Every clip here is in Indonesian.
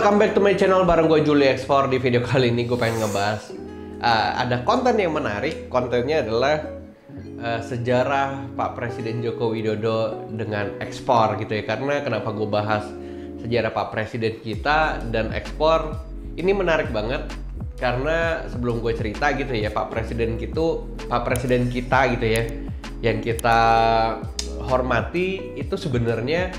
welcome back to my channel bareng gue Juli Explore. Di video kali ini gue pengen ngebahas ada konten yang menarik. Kontennya adalah sejarah Pak Presiden Joko Widodo dengan ekspor gitu ya. Karena kenapa gue bahas sejarah Pak Presiden kita dan ekspor ini menarik banget. Karena sebelum gue cerita gitu ya, Pak Presiden kita gitu ya, yang kita hormati itu sebenarnya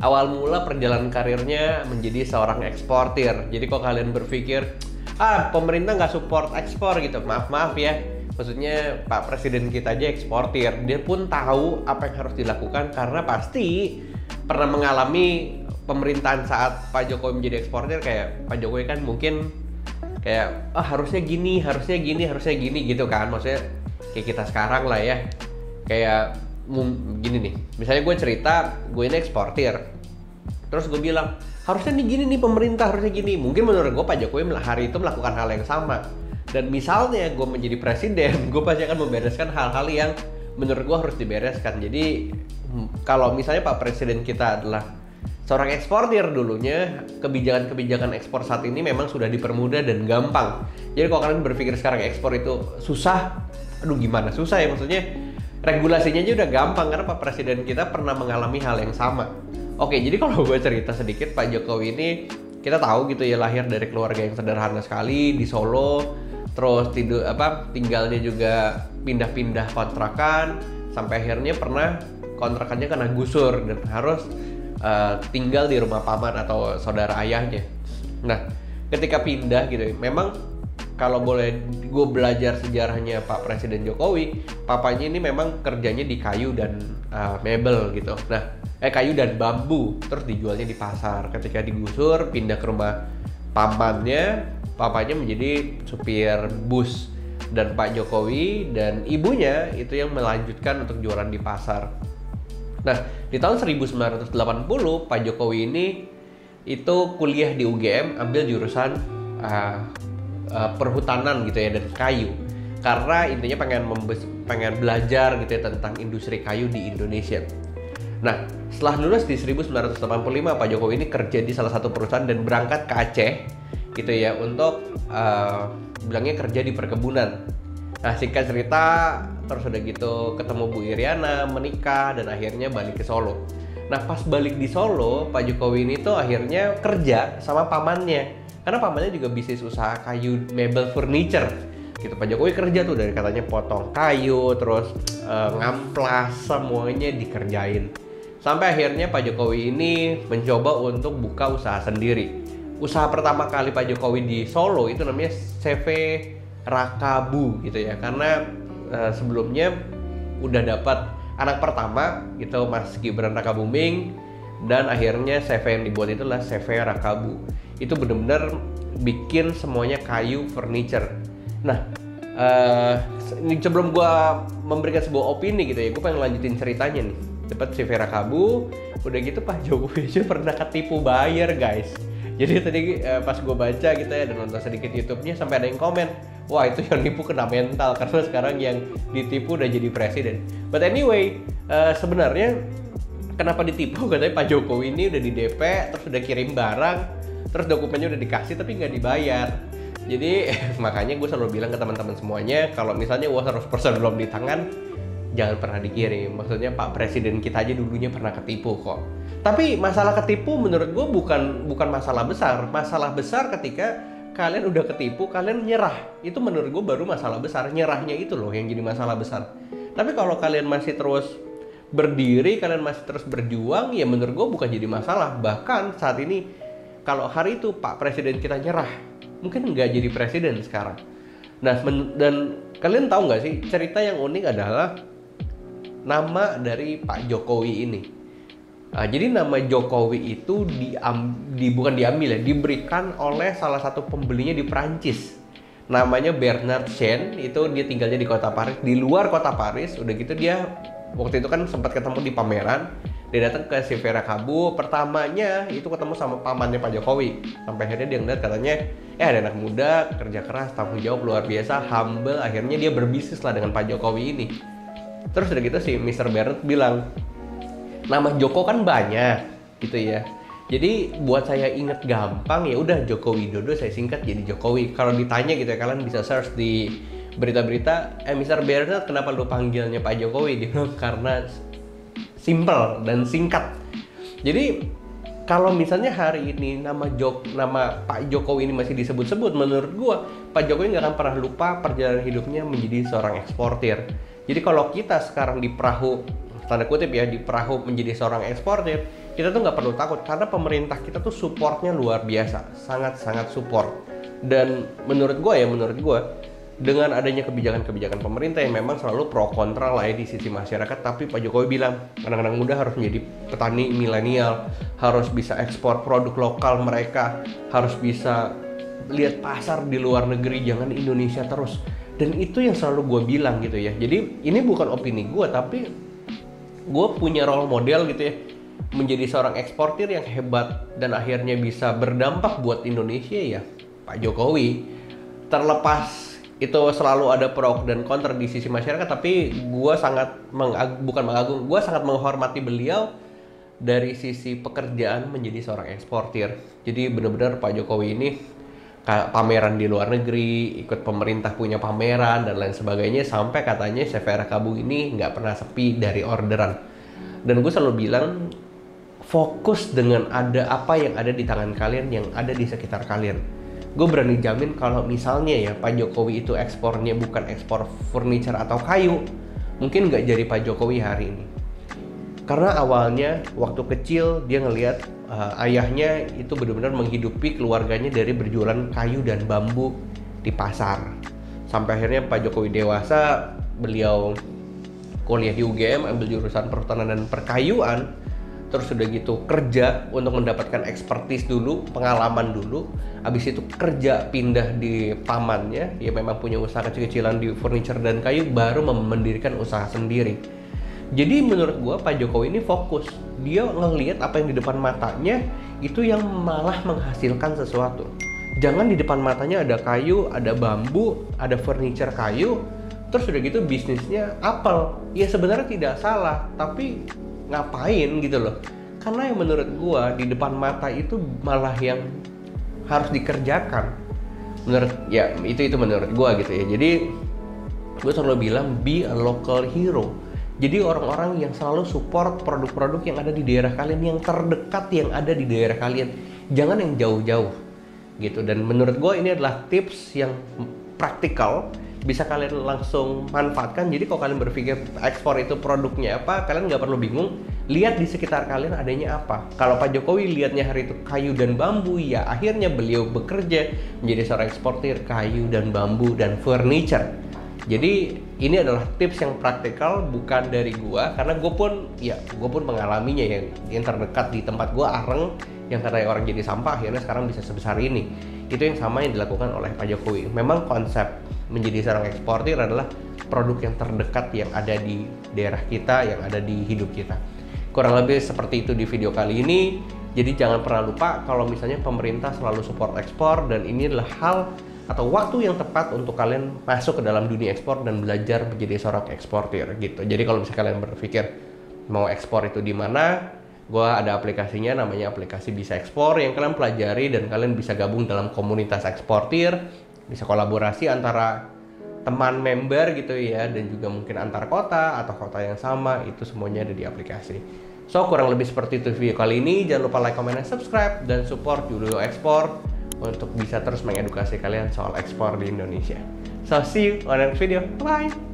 awal mula perjalanan karirnya menjadi seorang eksportir. Jadi kalau kalian berpikir, pemerintah nggak support ekspor gitu, maaf ya. Maksudnya Pak Presiden kita aja eksportir. Dia pun tahu apa yang harus dilakukan karena pasti pernah mengalami pemerintahan saat Pak Jokowi menjadi eksportir. Kayak Pak Jokowi kan mungkin kayak, harusnya gini gitu kan. Maksudnya kayak kita sekarang lah ya. Kayak gini nih, misalnya gue cerita gue ini eksportir, terus gue bilang harusnya nih gini nih pemerintah, harusnya gini. Mungkin menurut gue Pak Jokowi hari itu melakukan hal yang sama, dan misalnya gue menjadi presiden, gue pasti akan membereskan hal-hal yang menurut gue harus dibereskan. Jadi kalau misalnya Pak Presiden kita adalah seorang eksportir dulunya, kebijakan-kebijakan ekspor saat ini memang sudah dipermudah dan gampang. Jadi kalau kalian berpikir sekarang ekspor itu susah, gimana susah ya, maksudnya regulasinya aja udah gampang karena Pak Presiden kita pernah mengalami hal yang sama. Oke, jadi kalau gue cerita sedikit, Pak Jokowi ini kita tahu gitu ya, lahir dari keluarga yang sederhana sekali di Solo, terus tinggalnya juga pindah-pindah kontrakan, sampai akhirnya pernah kontrakannya kena gusur dan harus tinggal di rumah paman atau saudara ayahnya. Nah, ketika pindah gitu, memang kalau boleh gue belajar sejarahnya Pak Presiden Jokowi, papanya ini memang kerjanya di kayu dan mebel gitu. Nah, kayu dan bambu, terus dijualnya di pasar. Ketika digusur, pindah ke rumah pamannya, papanya menjadi supir bus. Dan Pak Jokowi dan ibunya itu yang melanjutkan untuk jualan di pasar. Nah, di tahun 1980, Pak Jokowi ini itu kuliah di UGM, ambil jurusan perhutanan gitu ya dan kayu, karena intinya pengen belajar gitu ya tentang industri kayu di Indonesia. Nah, setelah lulus di 1985, Pak Jokowi ini kerja di salah satu perusahaan dan berangkat ke Aceh gitu ya untuk bilangnya kerja di perkebunan. Nah, singkat cerita, terus udah gitu ketemu Bu Iriana, menikah, dan akhirnya balik ke Solo. Nah, pas balik di Solo, Pak Jokowi ini tuh akhirnya kerja sama pamannya. Karena pamannya juga bisnis usaha kayu mebel furniture gitu. Pak Jokowi kerja tuh dari katanya potong kayu, terus ngamplas, semuanya dikerjain. Sampai akhirnya Pak Jokowi ini mencoba untuk buka usaha sendiri. Usaha pertama kali Pak Jokowi di Solo itu namanya CV Rakabu gitu ya. Karena sebelumnya udah dapat anak pertama gitu, Mas Gibran Rakabuming, dan akhirnya CV yang dibuat itulah CV Rakabu. Itu benar-benar bikin semuanya kayu furniture. Nah, sebelum gue memberikan sebuah opini gitu ya, gue pengen lanjutin ceritanya nih. Dapat CV Rakabu, udah gitu Pak Jokowi aja pernah ketipu bayar guys. Jadi tadi pas gue baca gitu ya dan nonton sedikit YouTube-nya, sampai ada yang komen, wah itu yang nipu kena mental karena sekarang yang ditipu udah jadi presiden. But anyway, sebenarnya kenapa ditipu? Katanya Pak Jokowi ini udah di DP, terus udah kirim barang, terus dokumennya udah dikasih tapi nggak dibayar. Jadi makanya gue selalu bilang ke teman-teman semuanya, kalau misalnya uang 100% belum di tangan, jangan pernah dikirim. Maksudnya Pak Presiden kita aja dulunya pernah ketipu kok. Tapi masalah ketipu menurut gue bukan masalah besar. Masalah besar ketika kalian udah ketipu, kalian nyerah. Itu menurut gue baru masalah besar. Nyerahnya itu loh yang jadi masalah besar. Tapi kalau kalian masih terus berdiri, kalian masih terus berjuang, ya menurut gue bukan jadi masalah. Bahkan saat ini, kalau hari itu Pak Presiden kita nyerah, mungkin nggak jadi presiden sekarang. Nah, dan kalian tahu nggak sih, cerita yang unik adalah nama dari Pak Jokowi ini. Jadi nama Jokowi itu bukan diambil ya, diberikan oleh salah satu pembelinya di Prancis. Namanya Bernard Chen, itu dia tinggalnya di kota Paris, di luar kota Paris. Udah gitu dia waktu itu kan sempat ketemu di pameran. Dia datang ke CV Rakabu, pertamanya itu ketemu sama pamannya Pak Jokowi. Sampai akhirnya dia ngeliat katanya, ada anak muda, kerja keras, tanggung jawab luar biasa, humble. Akhirnya dia berbisnis lah dengan Pak Jokowi ini. Terus udah gitu si Mr. Bernard bilang, nama Joko kan banyak gitu ya. Jadi buat saya inget gampang ya udah Joko Widodo saya singkat jadi Jokowi. Kalau ditanya gitu ya, kalian bisa search di berita-berita, Mr. Bernard kenapa lu panggilnya Pak Jokowi? Dia bilang karena simple dan singkat. Jadi kalau misalnya hari ini nama Pak Jokowi ini masih disebut-sebut, menurut gua Pak Jokowi nggak akan pernah lupa perjalanan hidupnya menjadi seorang eksportir. Jadi kalau kita sekarang di perahu, tanda kutip ya, di perahu menjadi seorang eksportir, kita tuh nggak perlu takut karena pemerintah kita tuh supportnya luar biasa, sangat-sangat support. Dan menurut gue dengan adanya kebijakan-kebijakan pemerintah yang memang selalu pro kontra lah ya di sisi masyarakat, tapi Pak Jokowi bilang anak-anak muda harus menjadi petani milenial, harus bisa ekspor produk lokal mereka, harus bisa lihat pasar di luar negeri, jangan Indonesia terus. Dan itu yang selalu gue bilang gitu ya. Jadi ini bukan opini gue, tapi gue punya role model gitu ya, menjadi seorang eksportir yang hebat dan akhirnya bisa berdampak buat Indonesia ya Pak Jokowi. Terlepas itu selalu ada pro dan kontra di sisi masyarakat, tapi gue sangat gue sangat menghormati beliau dari sisi pekerjaan menjadi seorang eksportir. Jadi benar-benar Pak Jokowi ini pameran di luar negeri, ikut pemerintah punya pameran dan lain sebagainya, sampai katanya Chef Era Kabu ini nggak pernah sepi dari orderan. Dan gue selalu bilang, fokus dengan ada apa yang ada di tangan kalian, yang ada di sekitar kalian. Gue berani jamin kalau misalnya ya Pak Jokowi itu ekspornya bukan ekspor furniture atau kayu, mungkin nggak jadi Pak Jokowi hari ini. Karena awalnya waktu kecil dia ngelihat ayahnya itu benar-benar menghidupi keluarganya dari berjualan kayu dan bambu di pasar. Sampai akhirnya Pak Jokowi dewasa, beliau kuliah di UGM, ambil jurusan perhutanan dan perkayuan. Terus udah gitu kerja untuk mendapatkan expertise dulu, pengalaman dulu. Habis itu kerja pindah di pamannya, ya memang punya usaha kecil-kecilan di furniture dan kayu, baru mendirikan usaha sendiri. Jadi menurut gua Pak Jokowi ini fokus. Dia ngelihat apa yang di depan matanya itu yang malah menghasilkan sesuatu. Jangan di depan matanya ada kayu, ada bambu, ada furniture kayu, terus udah gitu bisnisnya apel. Ya sebenarnya tidak salah, tapi ngapain gitu loh. Karena yang menurut gua di depan mata itu malah yang harus dikerjakan. Menurut ya itu menurut gua gitu ya. Jadi gua selalu bilang be a local hero. Jadi orang-orang yang selalu support produk-produk yang ada di daerah kalian, yang terdekat yang ada di daerah kalian. Jangan yang jauh-jauh gitu. Dan menurut gue ini adalah tips yang praktikal, bisa kalian langsung manfaatkan. Jadi kalau kalian berpikir ekspor itu produknya apa, kalian nggak perlu bingung. Lihat di sekitar kalian adanya apa. Kalau Pak Jokowi lihatnya hari itu kayu dan bambu, ya akhirnya beliau bekerja menjadi seorang eksportir kayu dan bambu dan furniture. Jadi ini adalah tips yang praktikal, bukan dari gua, karena gua pun mengalaminya yang terdekat di tempat gua Areng, yang katanya orang jadi sampah akhirnya sekarang bisa sebesar ini. Itu yang sama yang dilakukan oleh Pak Jokowi. Memang konsep menjadi seorang eksportir adalah produk yang terdekat yang ada di daerah kita, yang ada di hidup kita. Kurang lebih seperti itu di video kali ini. Jadi jangan pernah lupa kalau misalnya pemerintah selalu support ekspor, dan ini adalah hal atau waktu yang tepat untuk kalian masuk ke dalam dunia ekspor dan belajar menjadi seorang eksportir gitu. Jadi kalau misalnya kalian berpikir mau ekspor itu di mana, gua ada aplikasinya namanya aplikasi Bisa Ekspor yang kalian pelajari, dan kalian bisa gabung dalam komunitas eksportir, bisa kolaborasi antara teman member gitu ya, dan juga mungkin antar kota atau kota yang sama, itu semuanya ada di aplikasi. So kurang lebih seperti itu video kali ini. Jangan lupa like, comment, dan subscribe, dan support Julio Ekspor untuk bisa terus mengedukasi kalian soal ekspor di Indonesia. So see you on the next video. Bye.